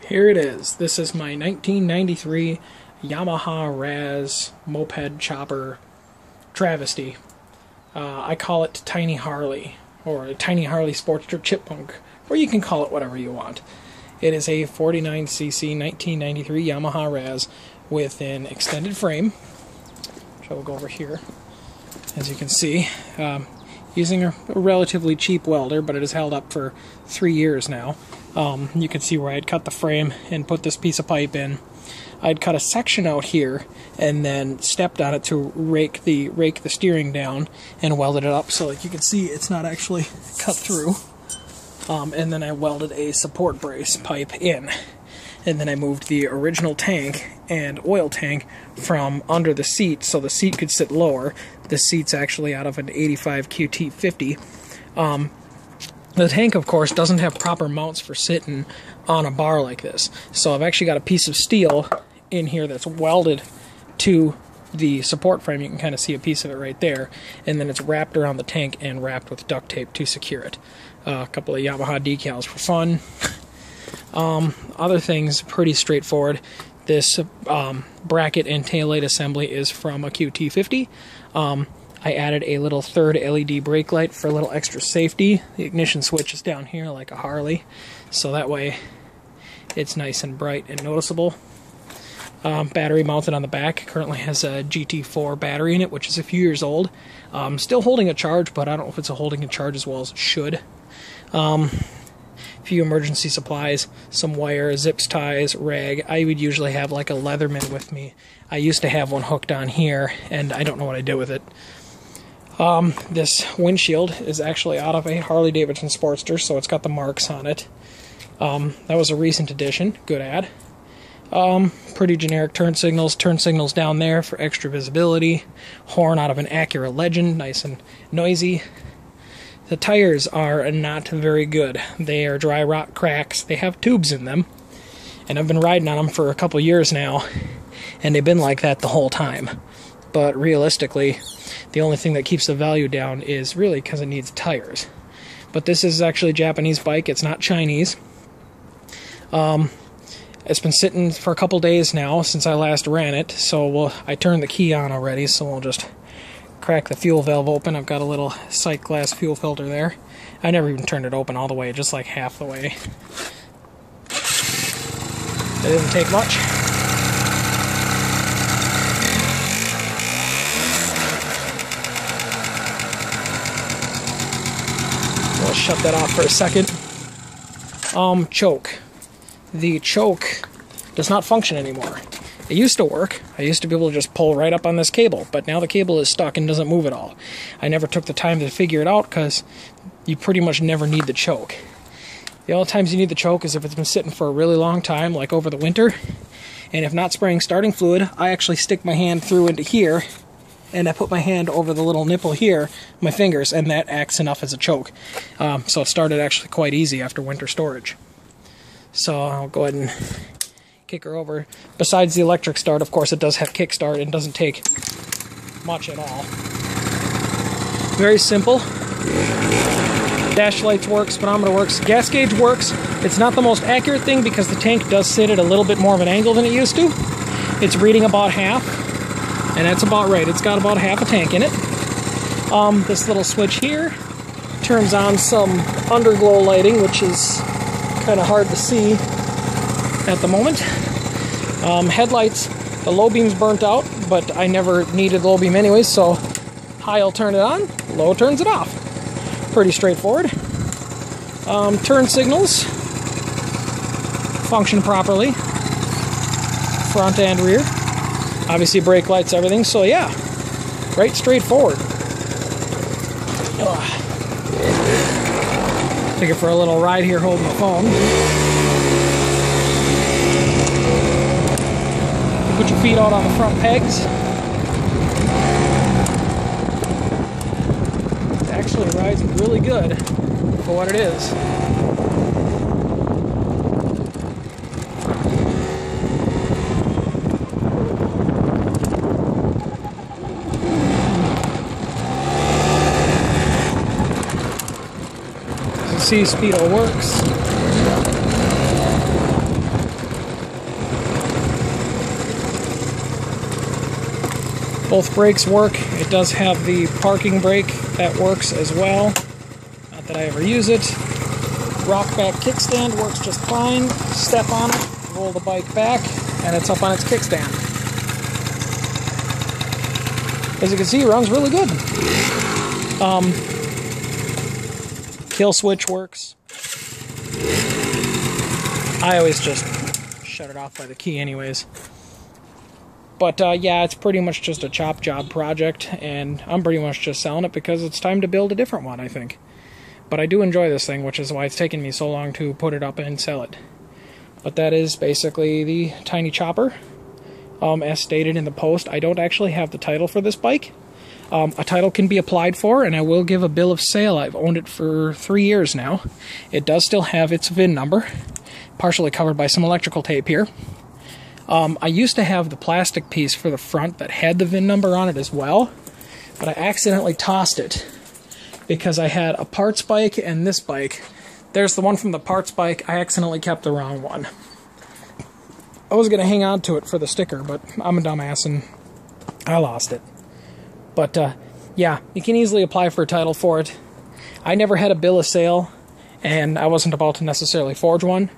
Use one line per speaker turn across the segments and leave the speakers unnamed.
Here it is. This is my 1993 Yamaha Raz Moped Chopper travesty. I call it Tiny Harley, or Tiny Harley Sportster Chipmunk, or you can call it whatever you want. It is a 49cc 1993 Yamaha Raz with an extended frame, which I will go over here. As you can see, using a relatively cheap welder, but it has held up for 3 years now. You can see where I'd cut the frame and put this piece of pipe in. I'd cut a section out here and then stepped on it to rake the steering down and welded it up so like you can see it's not actually cut through. And then I welded a support brace pipe in. And then I moved the original tank and oil tank from under the seat so the seat could sit lower. The seat's actually out of an 85 QT50. The tank, of course, doesn't have proper mounts for sitting on a bar like this. So I've actually got a piece of steel in here that's welded to the support frame. You can kind of see a piece of it right there. And then it's wrapped around the tank and wrapped with duct tape to secure it. A couple of Yamaha decals for fun. Other things, pretty straightforward. This bracket and taillight assembly is from a QT50. I added a little third LED brake light for a little extra safety. The ignition switch is down here like a Harley, so that way it's nice and bright and noticeable. Battery mounted on the back. Currently has a GT4 battery in it, which is a few years old. Still holding a charge, but I don't know if it's holding a charge as well as it should. Few emergency supplies, some wire, zips, ties, rag. I would usually have like a Leatherman with me. I used to have one hooked on here, and I don't know what I did with it. This windshield is actually out of a Harley-Davidson Sportster, so it's got the marks on it. That was a recent addition. Good ad. Pretty generic turn signals down there for extra visibility. Horn out of an Acura Legend, nice and noisy. The tires are not very good. They are dry rot cracks. They have tubes in them, and I've been riding on them for a couple years now, and they've been like that the whole time. But realistically, the only thing that keeps the value down is really because it needs tires. But this is actually a Japanese bike. It's not Chinese. It's been sitting for a couple days now since I last ran it, so I turned the key on already, so we'll just crack the fuel valve open. I've got a little sight glass fuel filter there. I never even turned it open all the way, just like half the way. It didn't take much. We'll shut that off for a second. Choke. The choke does not function anymore. It used to work. I used to be able to just pull right up on this cable, but now the cable is stuck and doesn't move at all. I never took the time to figure it out because you pretty much never need the choke. The only times you need the choke is if it's been sitting for a really long time, like over the winter, and if not spraying starting fluid, I actually stick my hand through into here, and I put my hand over the little nipple here, my fingers, and that acts enough as a choke. So it started actually quite easy after winter storage. So I'll go ahead and kick her over. Besides the electric start, of course, it does have kickstart and doesn't take much at all. Very simple. Dash lights work, speedometer works, gas gauge works. It's not the most accurate thing because the tank does sit at a little bit more of an angle than it used to. It's reading about half, and that's about right. It's got about half a tank in it. This little switch here turns on some underglow lighting, which is kind of hard to see at the moment. Headlights, the low beam's burnt out, but I never needed low beam anyways, so high will turn it on, low turns it off. Pretty straightforward. Turn signals function properly, front and rear. Obviously brake lights, everything, so yeah, right straightforward. Take it for a little ride here holding the phone. Put your feet out on the front pegs. It actually rides really good for what it is. As you see, speedo works. Both brakes work. It does have the parking brake that works as well. Not that I ever use it. Rock back kickstand works just fine. Step on it, roll the bike back, and it's up on its kickstand. As you can see, it runs really good. Kill switch works. I always just shut it off by the key anyways. But yeah, it's pretty much just a chop job project, and I'm pretty much just selling it because it's time to build a different one, I think. But I do enjoy this thing, which is why it's taken me so long to put it up and sell it. But that is basically the tiny chopper. As stated in the post, I don't actually have the title for this bike. A title can be applied for, and I will give a bill of sale. I've owned it for 3 years now. It does still have its VIN number, partially covered by some electrical tape here. I used to have the plastic piece for the front that had the VIN number on it as well, but I accidentally tossed it because I had a parts bike and this bike. There's the one from the parts bike. I accidentally kept the wrong one. I was going to hang on to it for the sticker, but I'm a dumbass and I lost it. But yeah, you can easily apply for a title for it. I never had a bill of sale, and I wasn't about to necessarily forge one.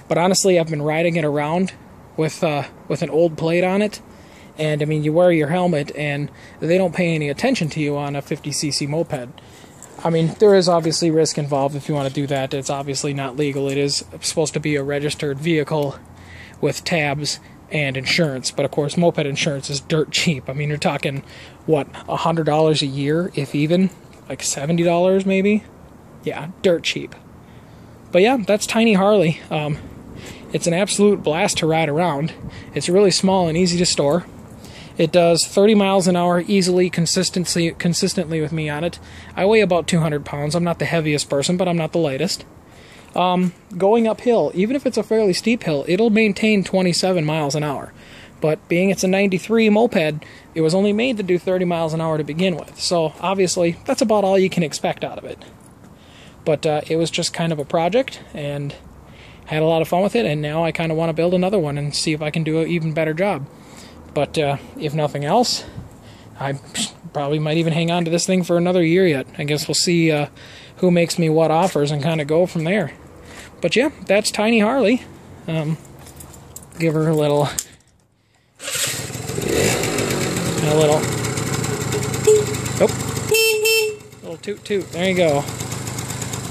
But honestly, I've been riding it around with an old plate on it. And I mean, you wear your helmet, and they don't pay any attention to you on a 50cc moped. I mean, there is obviously risk involved if you want to do that. It's obviously not legal. It is supposed to be a registered vehicle with tabs and insurance, but of course moped insurance is dirt cheap. I mean, you're talking, what, $100 a year, if even? Like $70 maybe? Yeah, dirt cheap. But yeah, that's Tiny Harley. It's an absolute blast to ride around. It's really small and easy to store. It does 30 miles an hour easily, consistently with me on it. I weigh about 200 pounds. I'm not the heaviest person, but I'm not the lightest. Going uphill, even if it's a fairly steep hill, it'll maintain 27 miles an hour. But being it's a 93 moped, it was only made to do 30 miles an hour to begin with. So obviously, that's about all you can expect out of it. But it was just kind of a project, and had a lot of fun with it, and now I kind of want to build another one and see if I can do an even better job. But if nothing else, I probably might even hang on to this thing for another year yet. I guess we'll see who makes me what offers and kind of go from there. But yeah, that's Tiny Harley. Give her a little toot toot. There you go.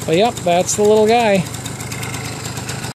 But yep, that's the little guy.